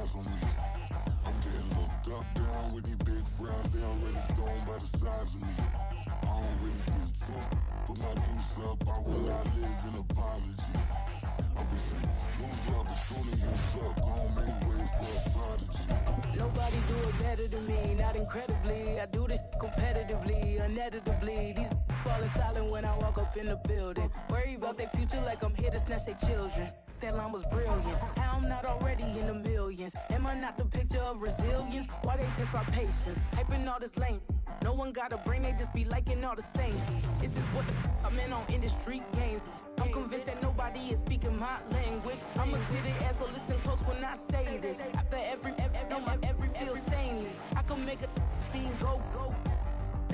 eyes on me. I'm getting looked up, down with these big frowns. They already gone by the size of me. I don't really get tough. Put my deuce up, I will not live in apology. I wish you lose the opportunity, you suck. Gon' make way for a prodigy. Nobody do it better than me, not incredibly. I do this competitively, uneditably. These falling silent when I walk up in the building. Worry about their future like I'm here to snatch their children. That line was brilliant. How I'm not already in the millions? Am I not the picture of resilience? Why they test my patience? Hyping all this lame. No one got a brain, they just be liking all the same. This is what the I'm in on industry games. I'm convinced that nobody is speaking my language. I'm a good ass, so listen close when I say this. After every feel stainless. I can make a fiend go.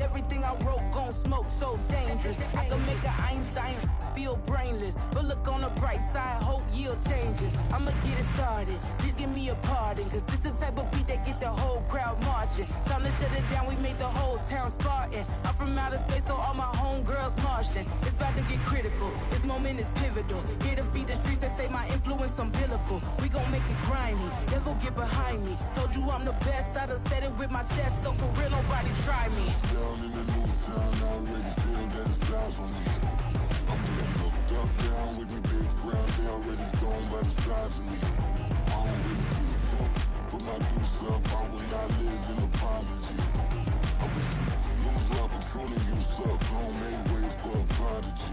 Everything I wrote gon' smoke, so dangerous. I can make an Einstein feel brainless. But look on the bright side, hope yield changes. I'ma get it started, please give me a pardon. Cause this the type of beat that get the whole crowd marching. Time to shut it down, we made the whole town Spartan. I'm from outer space, so all my homegirls Martian. It's about to get critical, this moment is pivotal. Here to feed the streets that say my influence umbilical. We gon' make it grimy, never get behind me. Told you I'm the best, I done said it with my chest. So for real, nobody try me. Down in the new town, I already feel that it's eyes on me. I'm getting looked up, down with these big frowns. They already gone by the size of me. I don't really get tough. Put my deuce up, I will not live in apology. I wish you lose the opportunity, you suck. Gon' make way for a prodigy.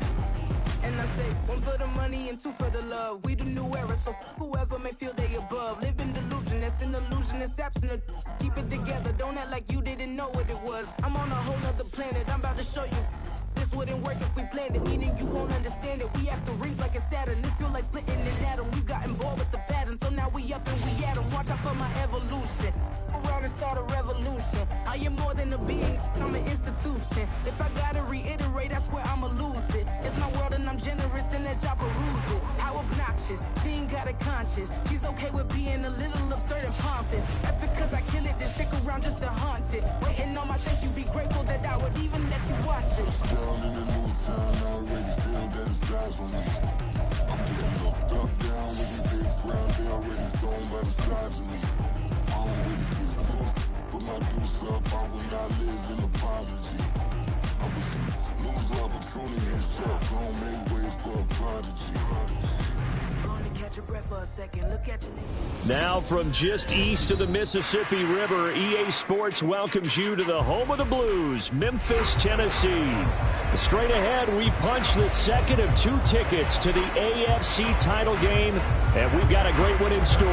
And I say, one for the money and two for the love. We the new era, so whoever may feel they above. Live in delusion, that's an illusion, it's absent. Keep it together, don't act like you didn't know what it was. I'm on a whole nother planet, I'm about to show you. This wouldn't work if we planned it, meaning you won't understand it. We act the rings like a Saturn, this feel like splitting an atom. We got involved with the pattern, so now we up and we at 'em. Watch out for my evolution. Around and start a revolution. I am more than a being, I'm an institution. If I gotta reiterate, that's where I'ma lose it. It's my world and I'm generous and that job peruse it. How obnoxious, she ain't got a conscience. She's okay with being a little absurd and pompous. That's because I kill it, then stick around just to haunt it. Waiting on my thank you, be grateful that I would even let you watch it. Down in the new town, I already feel that it's eyes on me. I'm getting looked up, down with these big frowns. They already gone by the size of me. I don't really get tough. Put my deuce up, I will not live in apology. I wish you lose the opportunity, you suck. Gon' make way for a prodigy. Catch your breath for a second. Look at your Now from just east of the Mississippi River, EA Sports welcomes you to the home of the Blues, Memphis, Tennessee. Straight ahead, we punch the second of two tickets to the AFC title game, and we've got a great one in store,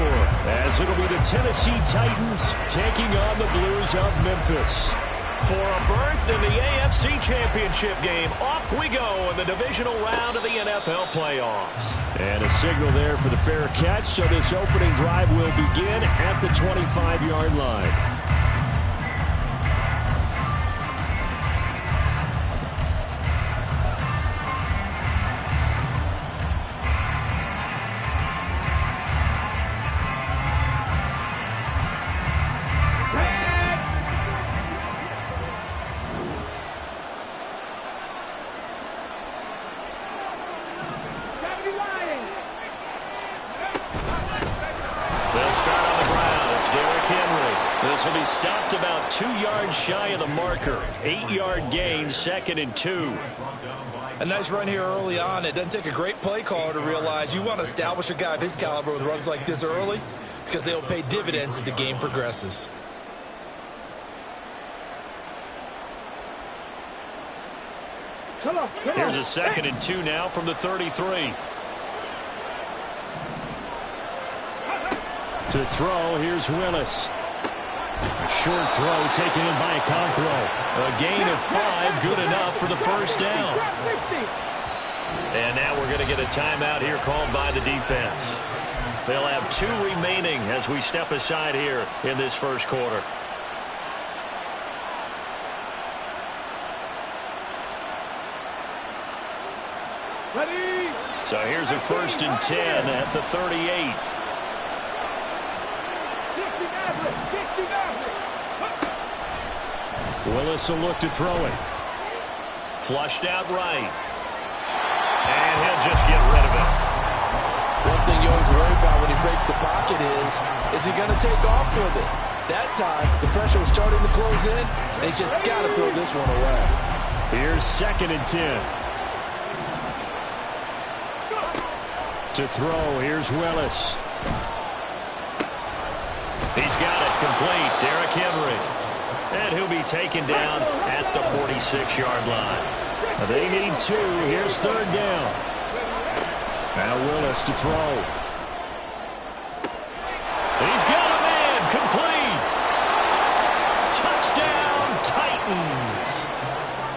as it'll be the Tennessee Titans taking on the Blues of Memphis. For a berth in the AFC Championship game, off we go in the divisional round of the NFL playoffs. And a signal there for the fair catch, so this opening drive will begin at the 25-yard line. This will be stopped about 2 yards shy of the marker. 8-yard gain, 2nd and 2. A nice run here early on. It doesn't take a great play caller to realize you want to establish a guy of his caliber with runs like this early, because they'll pay dividends as the game progresses. Here's a 2nd and 2 now from the 33. To throw, here's Willis. A short throw taken in by Conquero. A gain of 5, good enough for the first down. And now we're going to get a timeout here called by the defense. They'll have 2 remaining as we step aside here in this first quarter. Ready. So here's a 1st and 10 at the 38. Willis will look to throw it. Flushed out right. And he'll just get rid of it. Well, thing you always worry about when he breaks the pocket is he going to take off with it? That time, the pressure was starting to close in, and he's just got to throw this one away. Here's 2nd and 10. To throw, here's Willis. He's got it complete. Derrick Henry. And he'll be taken down at the 46-yard line. They need 2. Here's 3rd down. Now Willis to throw. He's got a man. Complete. Touchdown, Titans.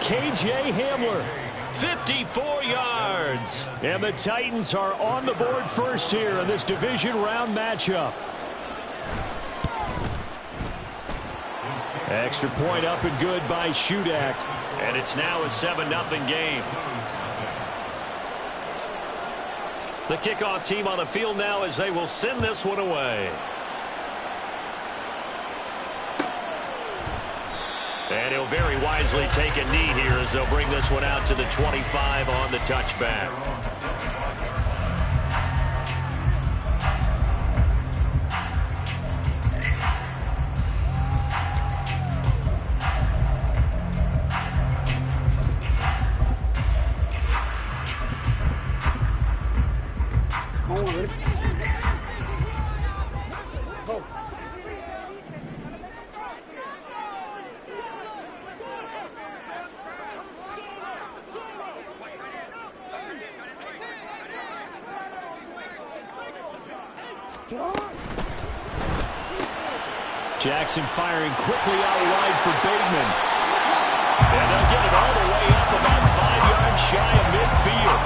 K.J. Hamler. 54 yards. And the Titans are on the board first here in this division round matchup. Extra point up and good by Shudak. And it's now a 7-0 game. The kickoff team on the field now as they will send this one away. And he'll very wisely take a knee here as they'll bring this one out to the 25 on the touchback. Jackson firing quickly out wide for Bateman. And they'll get it all the way up about 5 yards shy of midfield.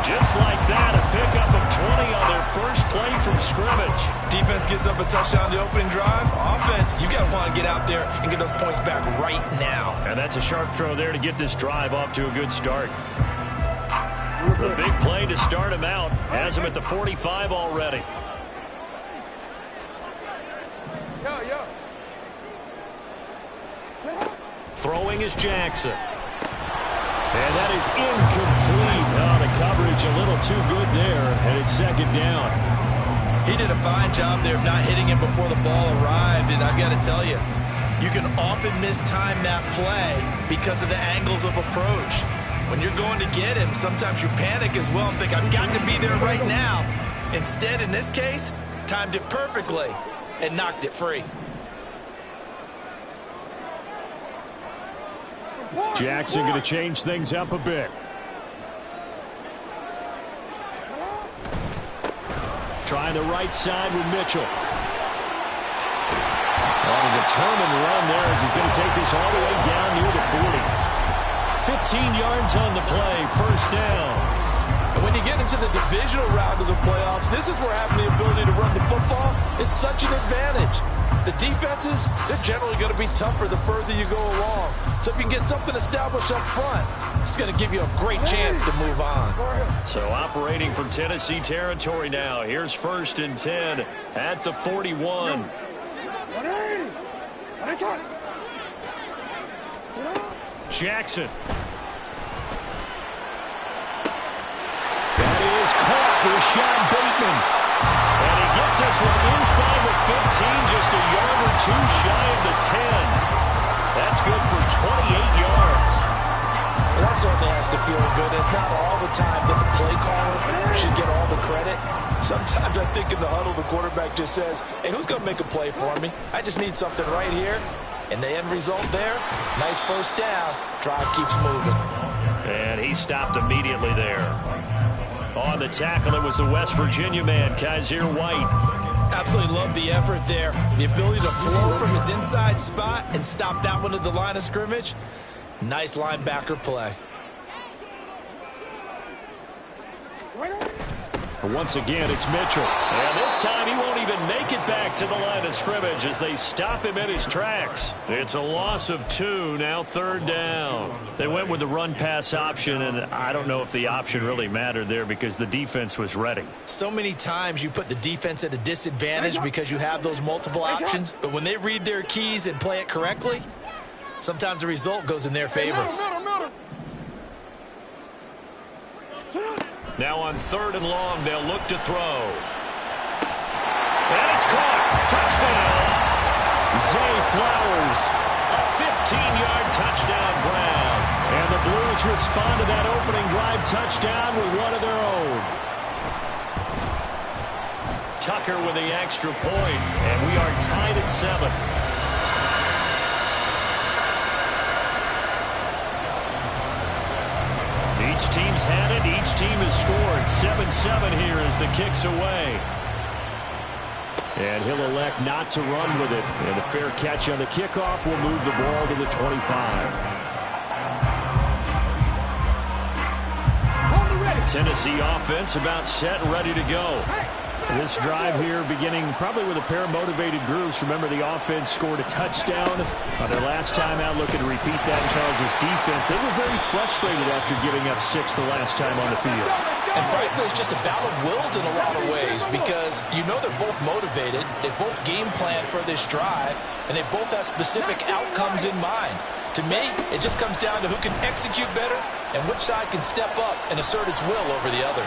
Just like that, a pickup of 20 on their first play from scrimmage. Defense gets up a touchdown the opening drive. Offense, you got to want to get out there and get those points back right now. And that's a sharp throw there to get this drive off to a good start. The big play to start him out has him at the 45 already. Throwing is Jackson. And that is incomplete. Oh, the coverage a little too good there, and it's 2nd down. He did a fine job there of not hitting him before the ball arrived, and I've got to tell you, you can often mistime that play because of the angles of approach. When you're going to get him, sometimes you panic as well and think, I've got to be there right now. Instead, in this case, timed it perfectly and knocked it free. Jackson going to change things up a bit. Trying the right side with Mitchell. On a determined run there as he's going to take this all the way down near the 40. 15 yards on the play, 1st down. And when you get into the divisional round of the playoffs, this is where having the ability to run the football is such an advantage. The defenses, they're generally going to be tougher the further you go along. So if you can get something established up front, it's going to give you a great chance to move on. So operating from Tennessee territory now. Here's 1st and 10 at the 41. Jackson. That is caught with Sean Bateman. And he gets this one inside the 15, just a yard or 2 shy of the 10. That's good for 28 yards. Well, that certainly has to feel good. It's not all the time that the play caller should get all the credit. Sometimes I think in the huddle, the quarterback just says, hey, who's going to make a play for me? I just need something right here. And the end result there, nice 1st down. Drive keeps moving. And he stopped immediately there. On the tackle, it was the West Virginia man, Kaiser White. Absolutely love the effort there. The ability to flow from his inside spot and stop that one at the line of scrimmage. Nice linebacker play. Once again, it's Mitchell. And this time he won't even make it back to the line of scrimmage as they stop him in his tracks. It's a loss of 2, now 3rd down. They went with the run-pass option, and I don't know if the option really mattered there because the defense was ready. So many times you put the defense at a disadvantage because you have those multiple options, but when they read their keys and play it correctly, sometimes the result goes in their favor. Now on 3rd and long, they'll look to throw. And it's caught. Touchdown. Zay Flowers. A 15-yard touchdown grab. And the Blues respond to that opening drive touchdown with one of their own. Tucker with the extra point, and we are tied at 7. Each team's had it. Each team has scored. 7-7 here as the kick's away. And he'll elect not to run with it. And a fair catch on the kickoff will move the ball to the 25. Tennessee offense about set and ready to go. This drive here beginning probably with a pair of motivated groups. Remember, the offense scored a touchdown on their last time out, looking to repeat that in Charles' defense. They were very frustrated after giving up 6 the last time on the field. And frankly, it's just a battle of wills in a lot of ways because you know they're both motivated. They both game plan for this drive, and they both have specific outcomes in mind. To me, it just comes down to who can execute better and which side can step up and assert its will over the other.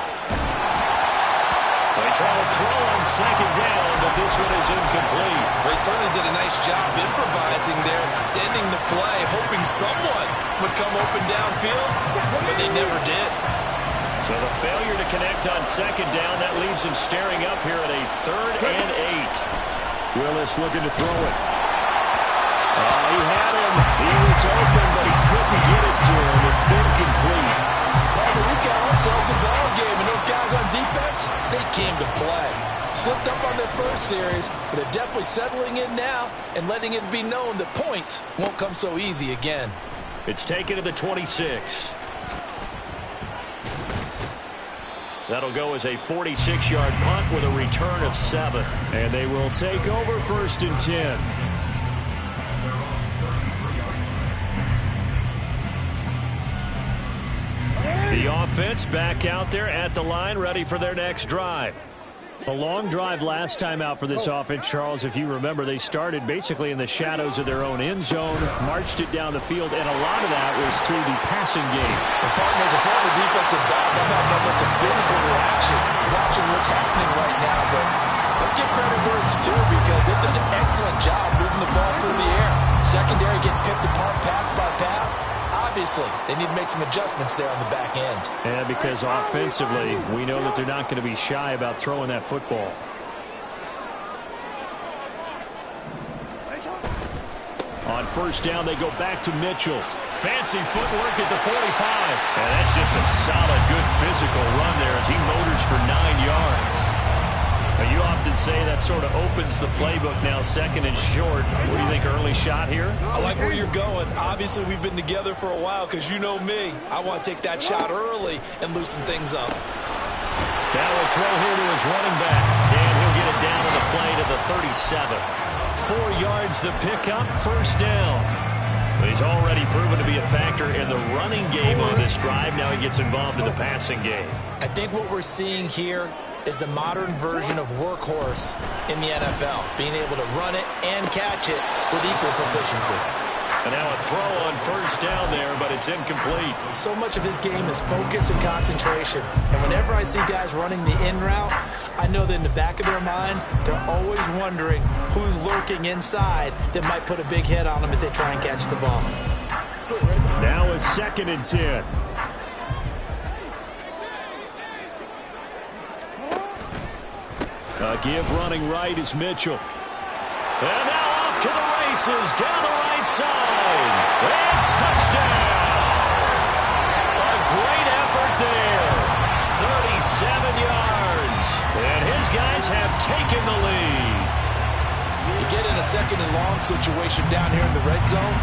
They try to throw on 2nd down, but this one is incomplete. They certainly did a nice job improvising there, extending the play, hoping someone would come open downfield, but they never did. So the failure to connect on 2nd down, that leaves him staring up here at a 3rd and 8. Willis looking to throw it. He had him. He was open, but he couldn't get it to him. It's incomplete. We've got ourselves a ball game, and those guys on defense, they came to play. Slipped up on their first series, but they're definitely settling in now and letting it be known that points won't come so easy again. It's taken to the 26. That'll go as a 46-yard punt with a return of 7. And they will take over 1st and 10. The offense back out there at the line, ready for their next drive. A long drive last time out for this offense, Charles. If you remember, they started basically in the shadows of their own end zone, marched it down the field, and a lot of that was through the passing game. And partner, as a former defensive back, I'm not much a physical reaction watching what's happening right now, but let's give credit where it's due because they've done an excellent job moving the ball through the air. Secondary getting picked apart pass by pass. Obviously, they need to make some adjustments there on the back end. And because offensively, we know that they're not going to be shy about throwing that football. On 1st down, they go back to Mitchell. Fancy footwork at the 45. And that's just a solid, good physical run there as he motors for 9 yards. Now, you often say that sort of opens the playbook now, 2nd and short. What do you think, early shot here? I like where you're going. Obviously, we've been together for a while because you know me. I want to take that shot early and loosen things up. Now a throw here to his running back, and he'll get it down to the play to the 37. 4 yards the pickup, 1st down. He's already proven to be a factor in the running game on this drive. Now he gets involved in the passing game. I think what we're seeing here is the modern version of workhorse in the NFL, being able to run it and catch it with equal proficiency. And now a throw on 1st down there, but it's incomplete. So much of his game is focus and concentration. And whenever I see guys running the in route, I know that in the back of their mind, they're always wondering who's lurking inside that might put a big hit on them as they try and catch the ball. Now a 2nd and 10. A give running right is Mitchell. And now off to the races, down the right side. And touchdown! A great effort there. 37 yards. And his guys have taken the lead. You get in a 2nd and long situation down here in the red zone,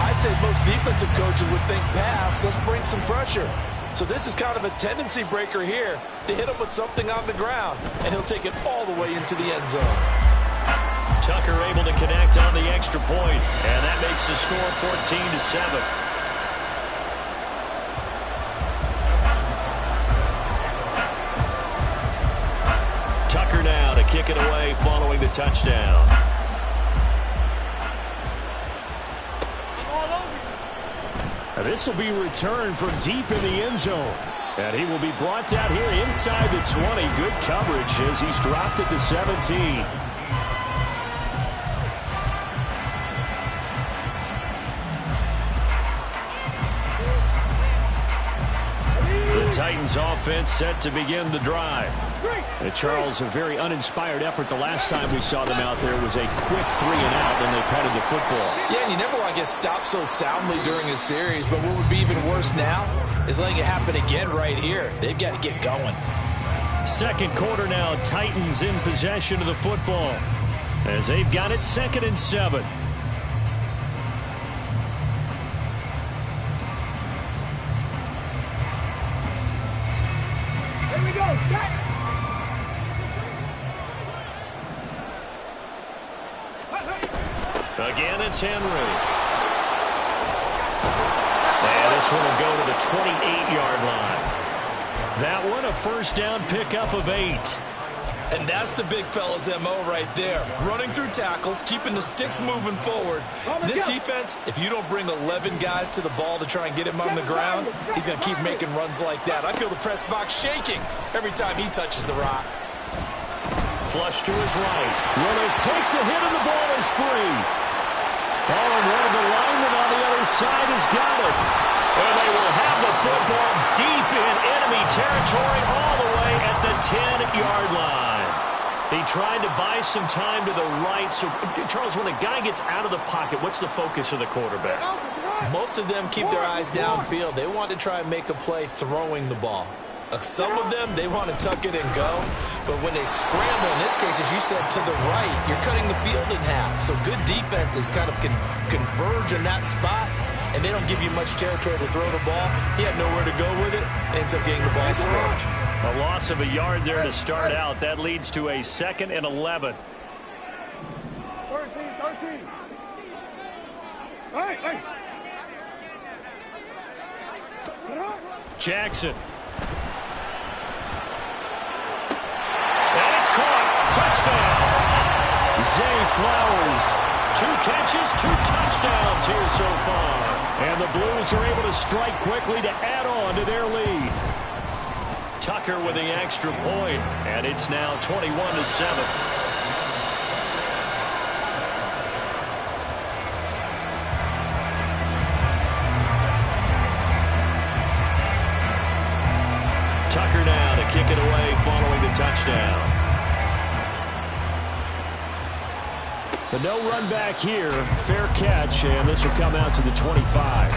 I'd say most defensive coaches would think pass, let's bring some pressure. So this is kind of a tendency breaker here to hit him with something on the ground, and he'll take it all the way into the end zone. Tucker able to connect on the extra point, and that makes the score 14-7. Tucker now to kick it away following the touchdown. This will be returned from deep in the end zone. And he will be brought down here inside the 20. Good coverage as he's dropped at the 17. The Titans offense set to begin the drive. And Charles, a very uninspired effort. The last time we saw them out there was a quick 3 and out, and they punted the football. Yeah, and you never want to get stopped so soundly during a series, but what would be even worse now is letting it happen again right here. They've got to get going. Second quarter now, Titans in possession of the football as they've got it 2nd and 7. Here we go. Set. Again, it's Henry. And this one will go to the 28-yard line. That one a first down pickup of 8. And that's the big fella's MO right there. Running through tackles, keeping the sticks moving forward. This defense, if you don't bring 11 guys to the ball to try and get him on the ground, he's going to keep making runs like that. I feel the press box shaking every time he touches the rock. Flush to his right. Willis takes a hit and the ball is free. Oh, and one of the linemen on the other side has got it. And they will have the football deep in enemy territory all the way at the 10-yard line. He tried to buy some time to the right. So, Charles, when a guy gets out of the pocket, what's the focus of the quarterback? Most of them keep their eyes downfield. They want to try and make a play throwing the ball. Some of them, they want to tuck it and go. But when they scramble, in this case, as you said, to the right, you're cutting the field in half. So good defenses kind of converge in that spot, and they don't give you much territory to throw the ball. He had nowhere to go with it, and ends up getting the ball stripped. A loss of a yard there to start out. That leads to a 2nd and 11. 13. Hey. Jackson. And it's caught. Touchdown. Zay Flowers. 2 catches, 2 touchdowns here so far. And the Blues are able to strike quickly to add on to their lead. Tucker with the extra point, and it's now 21-7. Tucker now to kick it away following the touchdown. But no run back here. Fair catch, and this will come out to the 25.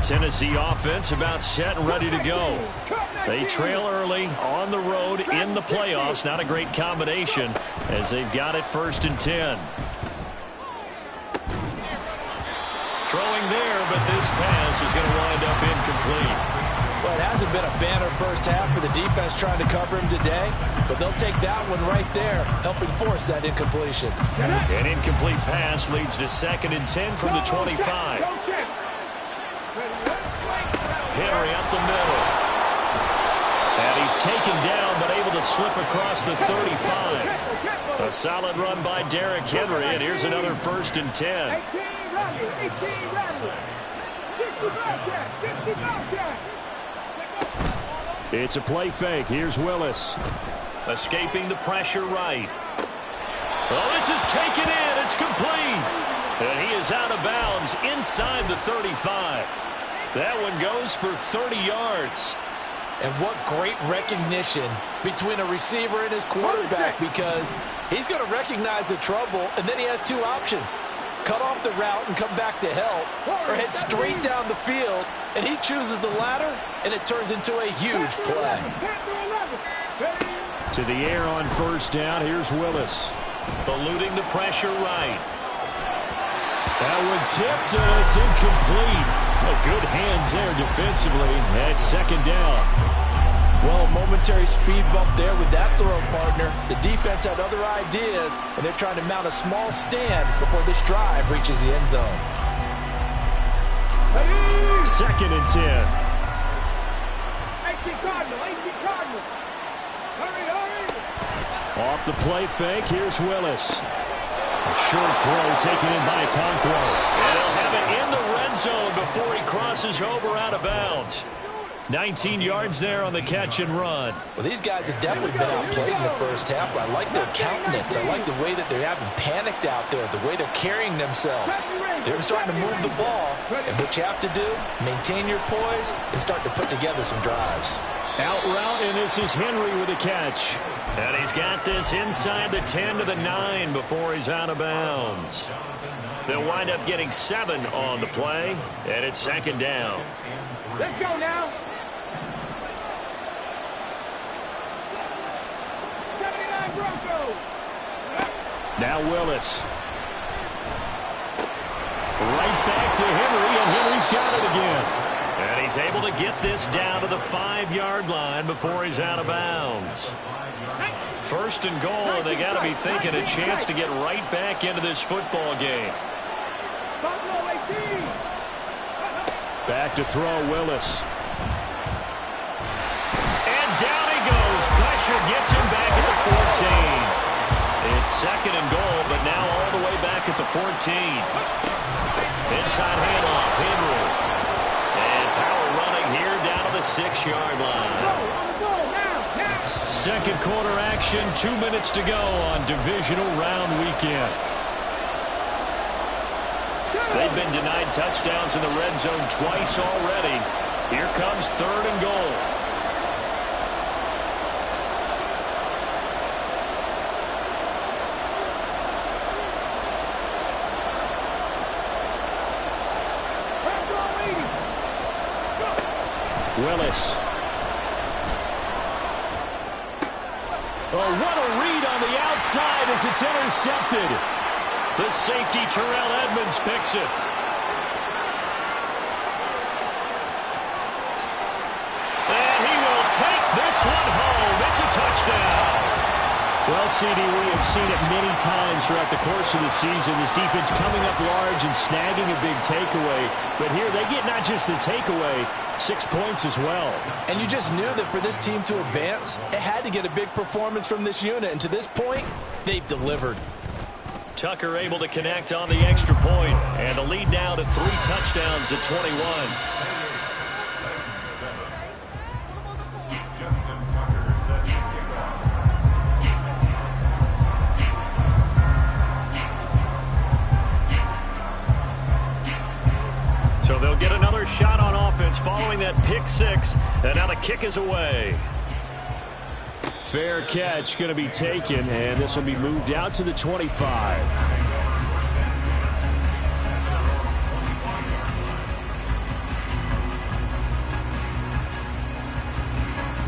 Tennessee offense about set and ready to go. They trail early on the road in the playoffs. Not a great combination as they've got it 1st and 10. Throwing there, but this pass is going to wind up incomplete. Well, it hasn't been a banner first half for the defense trying to cover him today, but they'll take that one right there, helping force that incompletion. An incomplete pass leads to 2nd and 10 from the 25. Henry up the middle. And he's taken down, but able to slip across the 35. A solid run by Derrick Henry, and here's another 1st and 10. It's a play fake. Here's Willis. Escaping the pressure right. Oh, this is taken in. It's complete. And he is out of bounds inside the 35. That one goes for 30 yards. And what great recognition between a receiver and his quarterback, because he's going to recognize the trouble, and then he has 2 options. Cut off the route and come back to help, or head straight down the field, and he chooses the latter, and it turns into a huge play. To the air on 1st down. Here's Willis. Eluding the pressure right. That one tipped, it's incomplete. Good hands there defensively at 2nd down. Well, a momentary speed bump there with that throw, partner. The defense had other ideas, and they're trying to mount a small stand before this drive reaches the end zone. 2nd and 10. Off the play fake, here's Willis. A short throw taken in by Okonkwo. And he'll have it in the red zone before he crosses over out of bounds. 19 yards there on the catch and run. Well, these guys have definitely been outplayed in the first half, but I like their countenance. I like the way that they haven't panicked out there, the way they're carrying themselves. They're starting to move the ball, and what you have to do, maintain your poise and start to put together some drives. Out route, and this is Henry with a catch. And he's got this inside the 10 to the 9 before he's out of bounds. They'll wind up getting 7 on the play, and it's second down. Let's go now. 79 Broncos. Now Willis. Right back to Henry, and Henry's got it again. And he's able to get this down to the 5-yard line before he's out of bounds. First and goal, and they got to be thinking a chance to get right back into this football game. Back to throw, Willis. And down he goes. Pressure gets him back at the 14. It's second and goal, but now all the way back at the 14. Inside handoff, Henry. And power running here down to the 6-yard line. Second quarter action, 2 minutes to go on divisional round weekend. They've been denied touchdowns in the red zone twice already. Here comes third and goal. Willis. Oh, what a read on the outside as it's intercepted. The safety, Terrell Edmonds, picks it. And he will take this one home. It's a touchdown. Well, CD, we have seen it many times throughout the course of the season. This defense coming up large and snagging a big takeaway. But here they get not just the takeaway, 6 points as well. And you just knew that for this team to advance, it had to get a big performance from this unit. And to this point, they've delivered. Tucker able to connect on the extra point, and the lead now to 3 touchdowns at 21. So they'll get another shot on offense following that pick 6, and now the kick is away. Fair catch going to be taken, and this will be moved out to the 25.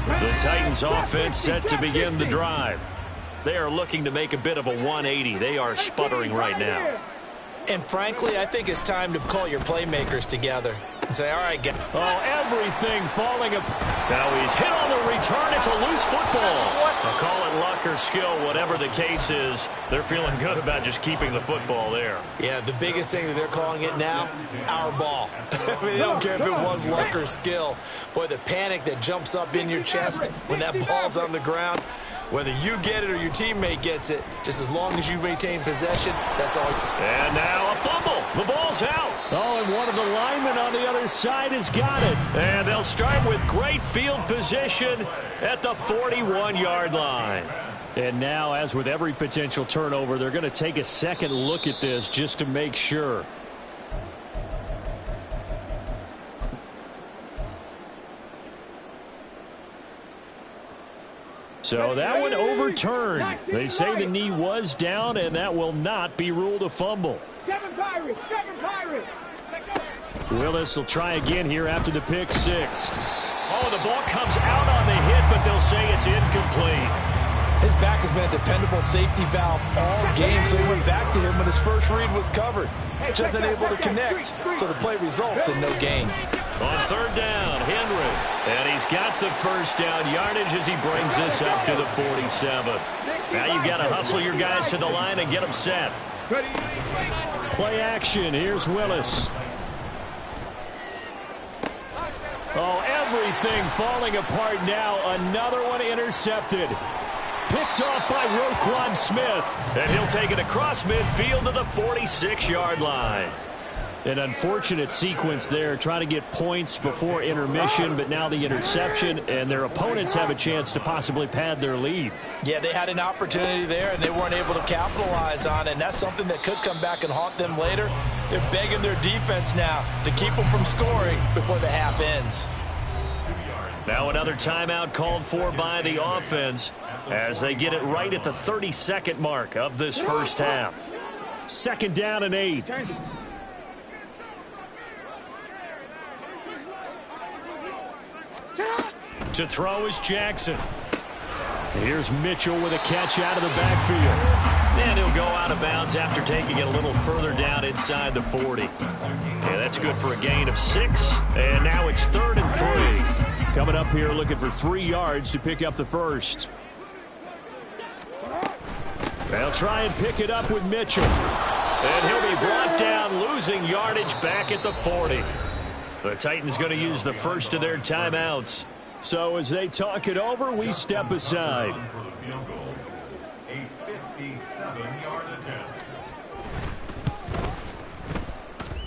The Titans offense set to begin the drive. They are looking to make a bit of a 180. They are sputtering right now. And frankly, I think it's time to call your playmakers together and say, all right, guys. Oh, everything falling apart. Now he's hit on the return. It's a loose football. I'll call it luck or skill, whatever the case is. They're feeling good about just keeping the football there. Yeah, the biggest thing that they're calling it now, our ball. I mean, they don't care if it was luck or skill. Boy, the panic that jumps up in your chest when that ball's on the ground, whether you get it or your teammate gets it, just as long as you maintain possession, that's all. And now a fumble. The ball's out. Oh, and one of the linemen on the other side has got it. And they'll start with great field position at the 41-yard line. And now, as with every potential turnover, they're going to take a second look at this just to make sure. So that one overturned. They say the knee was down, and that will not be ruled a fumble. Seven Pirates. Willis will try again here after the pick 6. Oh, the ball comes out on the hit, but they'll say it's incomplete. His back has been a dependable safety valve all game, so he went back to him when his first read was covered. Just unable to connect, so the play results in no gain. On third down, Henry. And he's got the first down yardage as he brings this up to the 47. Now you've got to hustle your guys to the line and get them set. Play action. Here's Willis. Oh, everything falling apart now. Another one intercepted. Picked off by Roquan Smith. And he'll take it across midfield to the 46-yard line. An unfortunate sequence there, trying to get points before intermission, but now the interception, and their opponents have a chance to possibly pad their lead. Yeah, they had an opportunity there, and they weren't able to capitalize on it, and that's something that could come back and haunt them later. They're begging their defense now to keep them from scoring before the half ends. Now another timeout called for by the offense as they get it right at the 32nd mark of this first half. 2nd down and 8. To throw is Jackson. Here's Mitchell with a catch out of the backfield. And he'll go out of bounds after taking it a little further down inside the 40. Yeah, that's good for a gain of 6. And now it's 3rd and 3. Coming up here looking for 3 yards to pick up the first. They'll try and pick it up with Mitchell. And he'll be brought down, losing yardage back at the 40. The Titans going to use the first of their timeouts. So as they talk it over, we step aside.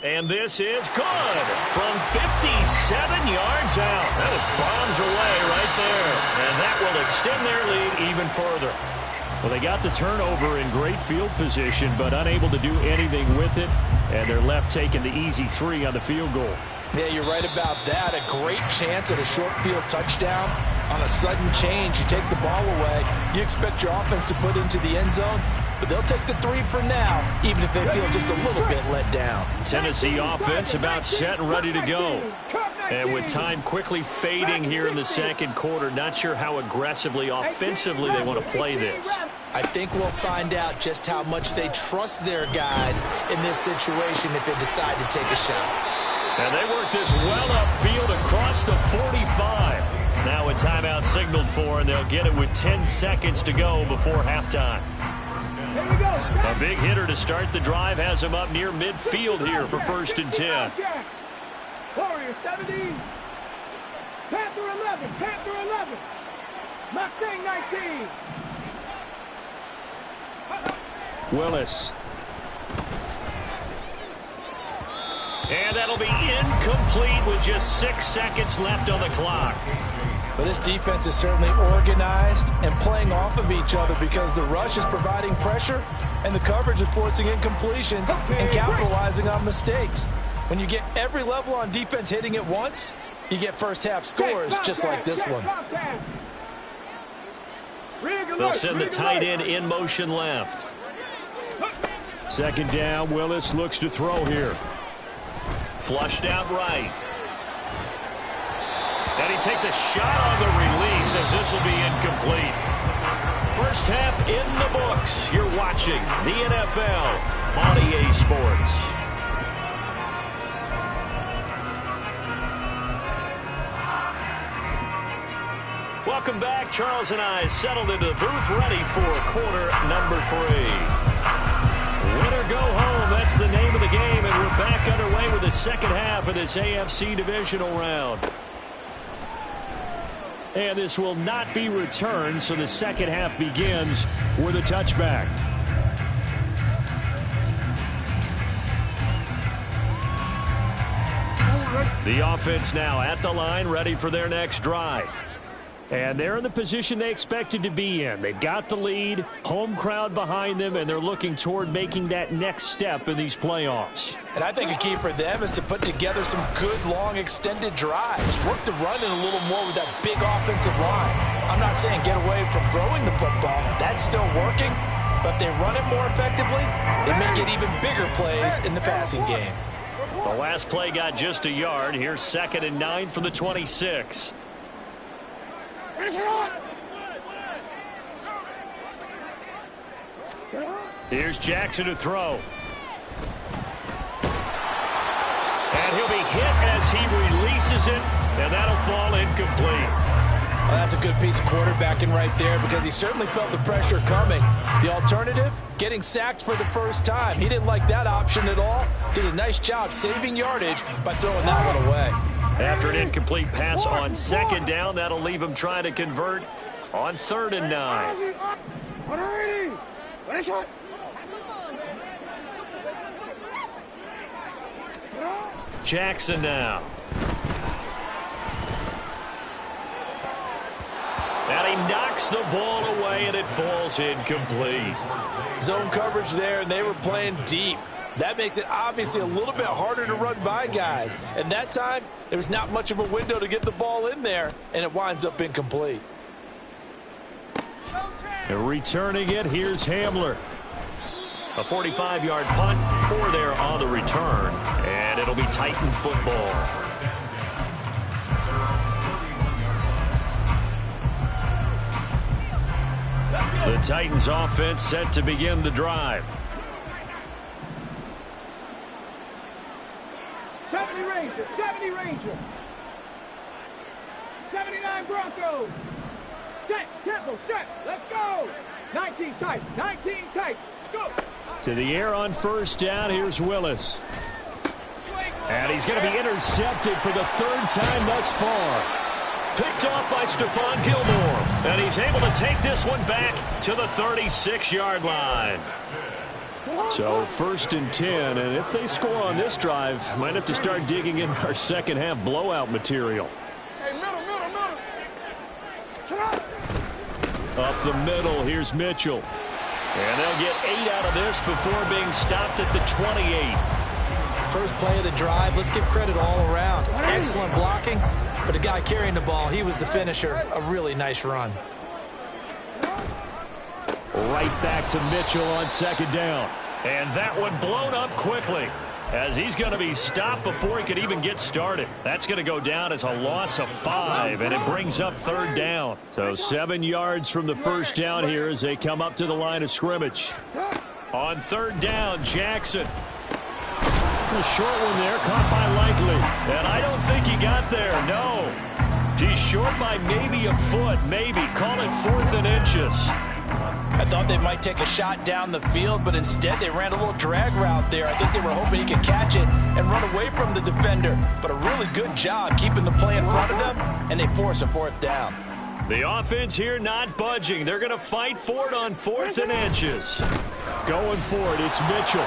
And this is good from 57 yards out. That was bombs away right there. And that will extend their lead even further. Well, they got the turnover in great field position, but unable to do anything with it. And they're left taking the easy 3 on the field goal. Yeah, you're right about that. A great chance at a short field touchdown. On a sudden change, you take the ball away. You expect your offense to put into the end zone, but they'll take the 3 for now, even if they feel just a little bit let down. Tennessee offense about set and ready to go. And with time quickly fading here in the second quarter, not sure how aggressively, offensively they want to play this. I think we'll find out just how much they trust their guys in this situation if they decide to take a shot. And they work this well upfield across the 45. Now a timeout signaled for, and they'll get it with 10 seconds to go before halftime. A big hitter to start the drive has him up near midfield here for 1st and 10. Warrior 17. Panther 11. Panther 11. Mustang 19. Willis. And that'll be incomplete with just 6 seconds left on the clock. But this defense is certainly organized and playing off of each other because the rush is providing pressure and the coverage is forcing incompletions and capitalizing on mistakes. When you get every level on defense hitting at once, you get first half scores just like this one. They'll send the tight end in motion left. 2nd down, Willis looks to throw here. Flushed out right. And he takes a shot on the release as this will be incomplete. First half in the books. You're watching the NFL on EA Sports. Welcome back. Charles and I settled into the booth ready for quarter number 3. Win or go home, that's the name of the game, and we're back underway with the second half of this AFC divisional round. And this will not be returned, so the second half begins with a touchback. The offense now at the line, ready for their next drive. And they're in the position they expected to be in. They've got the lead, home crowd behind them, and they're looking toward making that next step in these playoffs. And I think a key for them is to put together some good, long, extended drives. Work the run in a little more with that big offensive line. I'm not saying get away from throwing the football. That's still working. But if they run it more effectively, they may get even bigger plays in the passing game. The last play got just a yard. Here's 2nd and 9 from the 26. Here's Jackson to throw. And he'll be hit as he releases it, and that'll fall incomplete. Well, that's a good piece of quarterbacking right there because he certainly felt the pressure coming. The alternative, getting sacked for the first time. He didn't like that option at all. Did a nice job saving yardage by throwing that one away. After an incomplete pass on second down, that'll leave him trying to convert on 3rd and 9. Jackson now. And he knocks the ball away, and it falls incomplete. Zone coverage there, and they were playing deep. That makes it obviously a little bit harder to run by guys. And that time, there was not much of a window to get the ball in there, and it winds up incomplete. Returning it, here's Hamler. A 45-yard punt, 4 there on the return, and it'll be Titan football. The Titans offense set to begin the drive. 70 Ranger, 70 Ranger. 79 Broncos. Set, tempo, set, let's go. 19 tight, 19 tight, go. To the air on 1st down, here's Willis. And he's going to be intercepted for the 3rd time thus far. Picked off by Stephon Gilmore. And he's able to take this one back to the 36-yard line. So 1st and 10, and if they score on this drive, might have to start digging in our second half blowout material. Hey, middle. Up the middle, here's Mitchell. And they'll get 8 out of this before being stopped at the 28. First play of the drive, let's give credit all around. Excellent blocking, but the guy carrying the ball, he was the finisher. A really nice run. Right back to Mitchell on 2nd down. And that one blown up quickly, as he's going to be stopped before he could even get started. That's going to go down as a loss of 5, and it brings up 3rd down. So 7 yards from the 1st down here as they come up to the line of scrimmage. On 3rd down, Jackson. A short one there, caught by Likely. And I don't think he got there, no. He's short by maybe a foot, maybe. Call it 4th and inches. I thought they might take a shot down the field, but instead they ran a little drag route there. I think they were hoping he could catch it and run away from the defender. But a really good job keeping the play in front of them, and they force a 4th down. The offense here not budging. They're going to fight for it on 4th and inches. Going for it, it's Mitchell.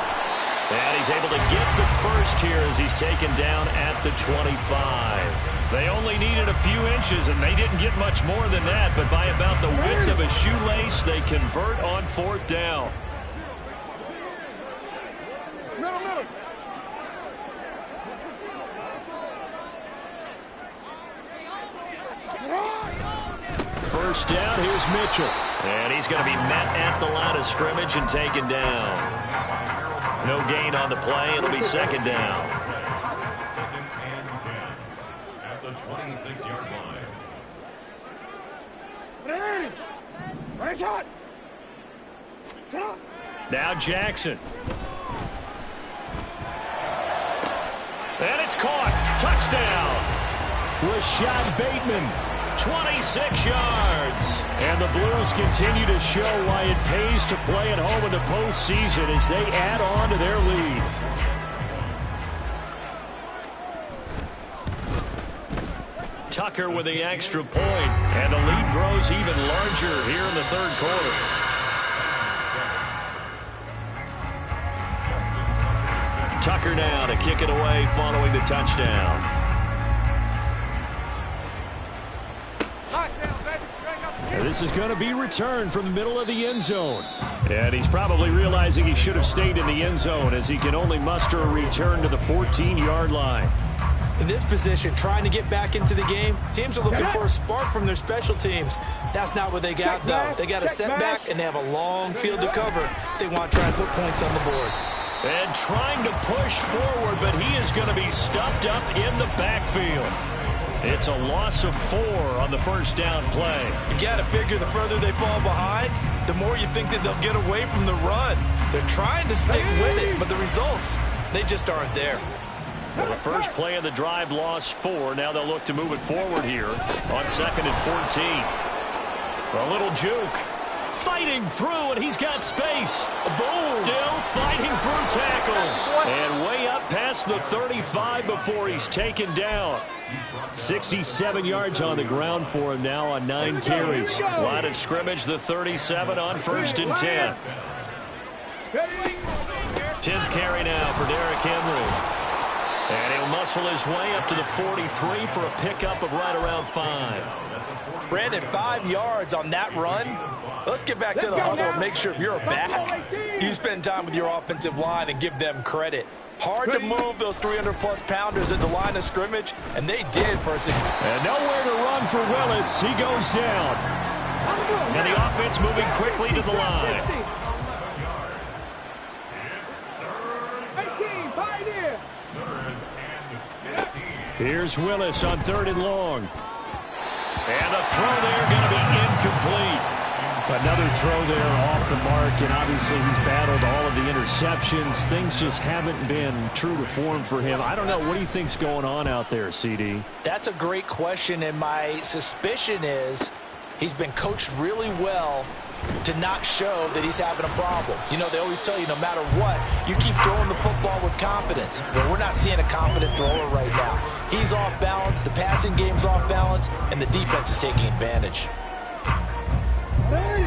And he's able to get the first here as he's taken down at the 25. They only needed a few inches, and they didn't get much more than that. But by about the width of a shoelace, they convert on 4th down. Middle. First down, here's Mitchell. And he's going to be met at the line of scrimmage and taken down. No gain on the play. It'll be 2nd down. 2nd and 10 at the 26-yard line. Right shot. Now Jackson. And it's caught. Touchdown. Rashad Bateman. 26 yards. And the Blues continue to show why it pays to play at home in the postseason as they add on to their lead. Tucker with the extra point, and the lead grows even larger here in the 3rd quarter. Tucker now to kick it away following the touchdown. This is going to be returned from the middle of the end zone. And he's probably realizing he should have stayed in the end zone as he can only muster a return to the 14-yard line. In this position, trying to get back into the game, teams are looking for a spark from their special teams. That's not what they got, though. They got a setback, and they have a long field to cover if they want to try and put points on the board. And trying to push forward, but he is going to be stuffed up in the backfield. It's a loss of 4 on the 1st down play. You got to figure the further they fall behind, the more you think that they'll get away from the run. They're trying to stick with it, but the results, they just aren't there. Well, the first play of the drive lost 4. Now they'll look to move it forward here on 2nd and 14. A little juke. Fighting through, and he's got space. Boom. Still fighting through tackles. And way up past across the 35 before he's taken down. 67 yards on the ground for him now on 9 carries. Line of scrimmage, the 37 on 1st and 10. 10th carry now for Derrick Henry. And he'll muscle his way up to the 43 for a pickup of right around 5. Brandon, 5 yards on that run. Let's get back to the huddle and make sure if you're a back, you spend time with your offensive line and give them credit. Hard to move those 300-plus pounders at the line of scrimmage, and they did for a second. And nowhere to run for Willis. He goes down. And the offense moving quickly to the line. Here's Willis on 3rd and long. And the throw there going to be incomplete. Another throw there off the mark, and obviously he's battled all of the interceptions. Things just haven't been true to form for him. I don't know. What do you think's going on out there, CD? That's a great question, and my suspicion is he's been coached really well to not show that he's having a problem. You know, they always tell you no matter what, you keep throwing the football with confidence. But we're not seeing a confident thrower right now. He's off balance, the passing game's off balance, and the defense is taking advantage.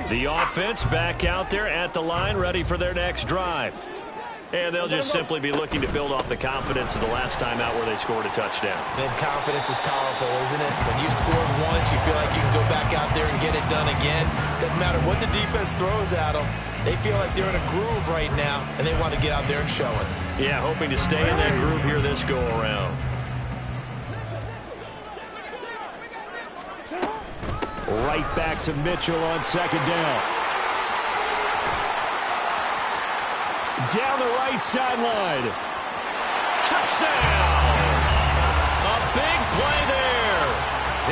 The offense back out there at the line, ready for their next drive. And they'll just simply be looking to build off the confidence of the last time out where they scored a touchdown. And confidence is powerful, isn't it? When you've scored once, you feel like you can go back out there and get it done again. Doesn't matter what the defense throws at them. They feel like they're in a groove right now, and they want to get out there and show it. Yeah, hoping to stay in that groove here this go-around. Right back to Mitchell on 2nd down. Down the right sideline. Touchdown! A big play there.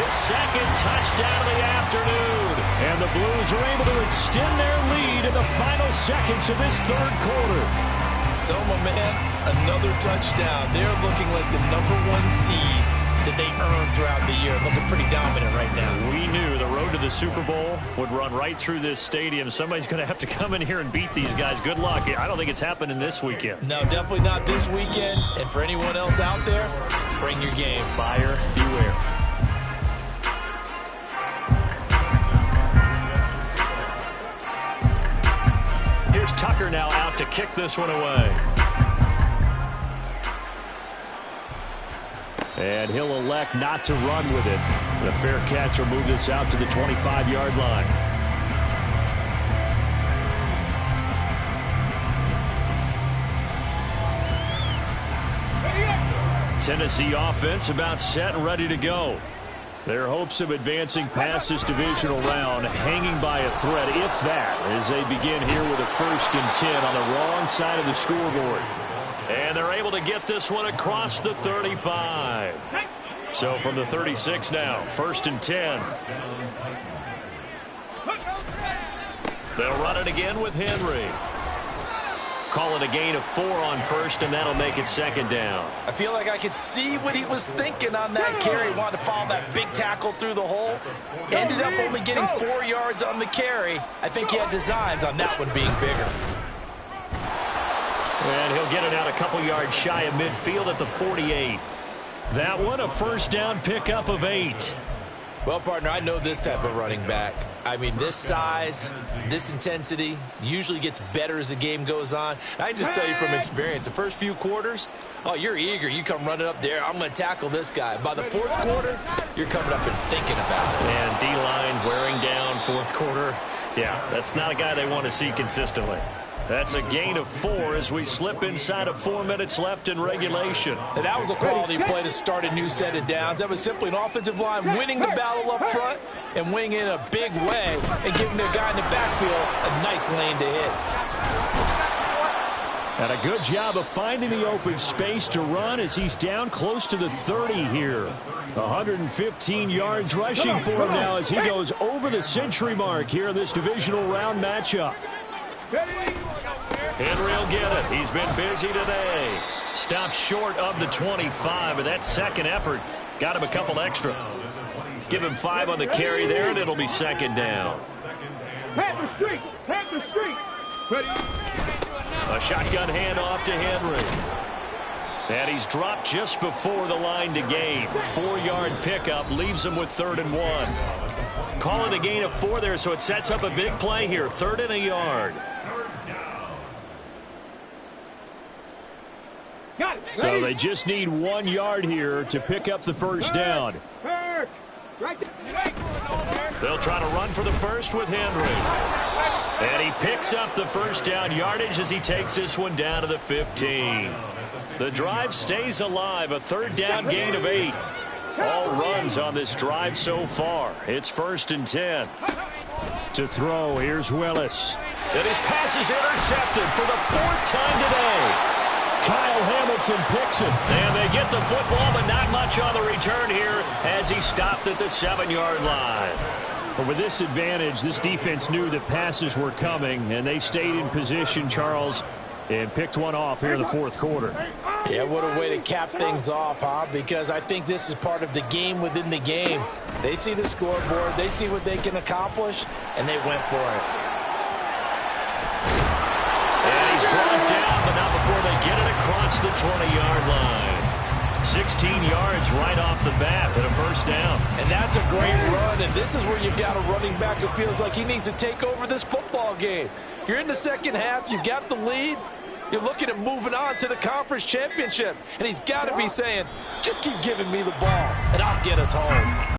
His 2nd touchdown of the afternoon. And the Blues are able to extend their lead in the final seconds of this 3rd quarter. So, my man, another touchdown. They're looking like the #1 seed that they earned throughout the year. Looking pretty dominant right now. We knew the road to the Super Bowl would run right through this stadium. Somebody's going to have to come in here and beat these guys. Good luck. I don't think it's happening this weekend. No, definitely not this weekend. And for anyone else out there, bring your game. Buyer beware. Here's Tucker now out to kick this one away. And he'll elect not to run with it. The fair catch will move this out to the 25-yard line. Tennessee offense about set and ready to go. Their hopes of advancing past this divisional round hanging by a thread, if that, as they begin here with a 1st and 10 on the wrong side of the scoreboard. And they're able to get this one across the 35. So from the 36 now, 1st and 10. They'll run it again with Henry. Call it a gain of 4 on 1st, and that'll make it 2nd down. I feel like I could see what he was thinking on that carry. Wanted to follow that big tackle through the hole. Ended up only getting 4 yards on the carry. I think he had designs on that one being bigger. And he'll get it out a couple yards shy of midfield at the 48. That one a 1st down pickup of 8. Well, partner, I know this type of running back. I mean, this size, this intensity usually gets better as the game goes on. I can just tell you from experience, the first few quarters, oh, you're eager. You come running up there. I'm going to tackle this guy. By the 4th quarter, you're coming up and thinking about it. And D-line wearing down 4th quarter. Yeah, that's not a guy they want to see consistently. That's a gain of 4 as we slip inside of 4 minutes left in regulation. And that was a quality play to start a new set of downs. That was simply an offensive line winning the battle up front and winning in a big way and giving their guy in the backfield a nice lane to hit. And a good job of finding the open space to run as he's down close to the 30 here. 115 yards rushing for him now as he goes over the century mark here in this divisional round matchup. Henry will get it. He's been busy today. Stops short of the 25, but that 2nd effort got him a couple extra. Give him 5 on the carry there, and it'll be 2nd down. Panther streak! Panther streak! Ready? A shotgun handoff to Henry. And he's dropped just before the line to gain. 4-yard pickup leaves him with 3rd and 1. Calling a gain of 4 there, so it sets up a big play here. 3rd and a yard. So they just need 1 yard here to pick up the first down. They'll try to run for the first with Henry. And he picks up the first down yardage as he takes this one down to the 15. The drive stays alive, a 3rd down gain of 8. All runs on this drive so far. It's 1st and 10. To throw, here's Willis. And his pass is intercepted for the 4th time today. Kyle Hamilton picks it. And they get the football, but not much on the return here as he stopped at the 7-yard line. But with this advantage, this defense knew that passes were coming, and they stayed in position, Charles, and picked one off here in the 4th quarter. Yeah, what a way to cap things off, huh? Because I think this is part of the game within the game. They see the scoreboard, they see what they can accomplish, and they went for it. And he's brought down, but not before they get it across the 20-yard line. 16 yards right off the bat and a 1st down. And that's a great run, and this is where you've got a running back who feels like he needs to take over this football game. You're in the second half, you got the lead, you're looking at moving on to the conference championship, and he's got to be saying, just keep giving me the ball, and I'll get us home.